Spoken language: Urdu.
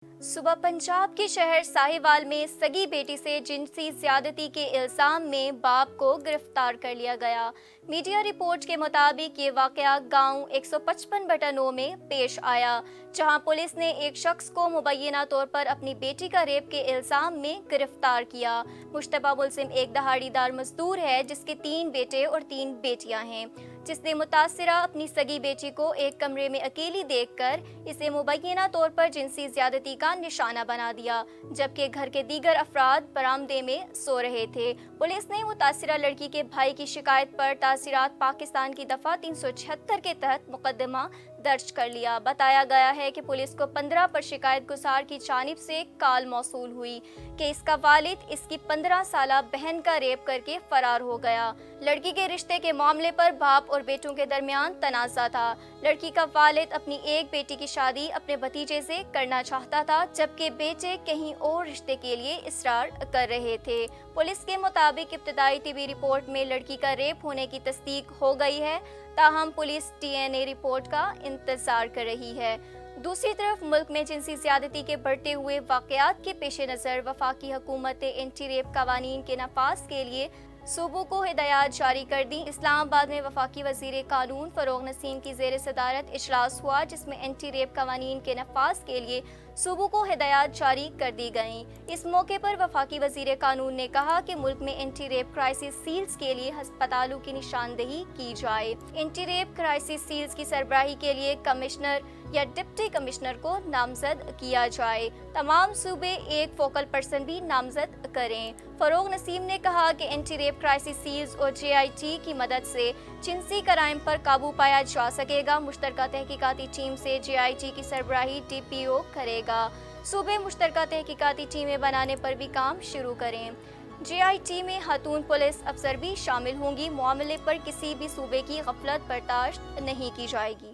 صبح پنجاب کے شہر ساہیوال میں سگی بیٹی سے جنسی زیادتی کے الزام میں باپ کو گرفتار کر لیا گیا۔ میڈیا رپورٹ کے مطابق یہ واقعہ گاؤں 155/9 میں پیش آیا، جہاں پولیس نے ایک شخص کو مبینہ طور پر اپنی بیٹی کا ریپ کے الزام میں گرفتار کیا۔ مشتبہ ملزم ایک دہاڑی دار مزدور ہے جس کے 3 بیٹے اور 3 بیٹیاں ہیں، جس نے متاثرہ اپنی سگی بیٹی کو ایک کمرے میں اکیلی دیکھ کر اسے مبینہ طور پر جنسی زیادتی کا نشانہ بنا دیا، جبکہ گھر کے دیگر افراد برآمدے میں سو رہے تھے۔ پولیس نے متاثرہ لڑکی کے بھائی کی شکایت پر تعزیرات پاکستان کی دفعہ 376 کے تحت مقدمہ درج کر لیا۔ بتایا گیا ہے کہ پولیس کو 15 پر شکایت گزار کی جانب سے کال موصول ہوئی کہ اس کا والد اس کی 15 سالہ بہن کا ریپ کر کے فرار ہو گیا۔ لڑکی کے رشتے کے معاملے پر باپ اور بیٹوں کے درمیان تنازع تھا۔ لڑکی کا والد اپنی ایک بیٹی کی شادی اپنے بھتیجے سے کرنا چاہتا تھا، جبکہ بیٹے کہیں اور رشتے کے لیے اصرار کر رہے تھے۔ پولیس کے مطابق ابتدائی طبی رپورٹ میں لڑکی کا ریپ ہونے کی تصدیق ہو گئی ہے، تاہم پولیس ڈی این اے رپورٹ کا انتظار کر رہی ہے۔ دوسری طرف ملک میں جنسی زیادتی کے بڑھتے ہوئے واقعات کے پیش نظر وفاقی حکومت نے اینٹی ریپ قوانین کے نفاذ کے لیے صوبوں کو ہدایات جاری کر دیں۔ اسلام آباد میں وفاقی وزیر قانون فروغ نسیم کی زیر صدارت اجلاس ہوا، جس میں اینٹی ریپ قوانین کے نفاذ کے لیے صوبوں کو ہدایات جاری کر دی گئیں۔ اس موقع پر وفاقی وزیر قانون نے کہا کہ ملک میں اینٹی ریپ کرائسس سیلز کے لیے ہسپتالوں کی نشاندہی کی جائے۔ اینٹی ریپ کرائسس سیلز کی سربراہی کے لیے کمشنر یا ڈپٹی کمشنر کو نامزد کیا جائے۔ تمام صوبے ایک فوکل پرسن بھی نامزد کریں۔ فروغ نسیم نے کہا کہ اینٹی ریپ کرائسس سیلز اور JIT کی مدد سے جنسی کرائم پر قابو پایا جا سکے گا۔ مشترکہ تحقیقاتی ٹیم سے JIT کی سربراہی DPO کرے گا۔ صوبے مشترکہ تحقیقاتی ٹیمیں بنانے پر بھی کام شروع کریں۔ JIT میں خاتون پولیس افسر بھی شامل ہوں گی۔ معاملے پر کسی بھی صوبے کی غفلت برداشت نہیں کی جائے گی۔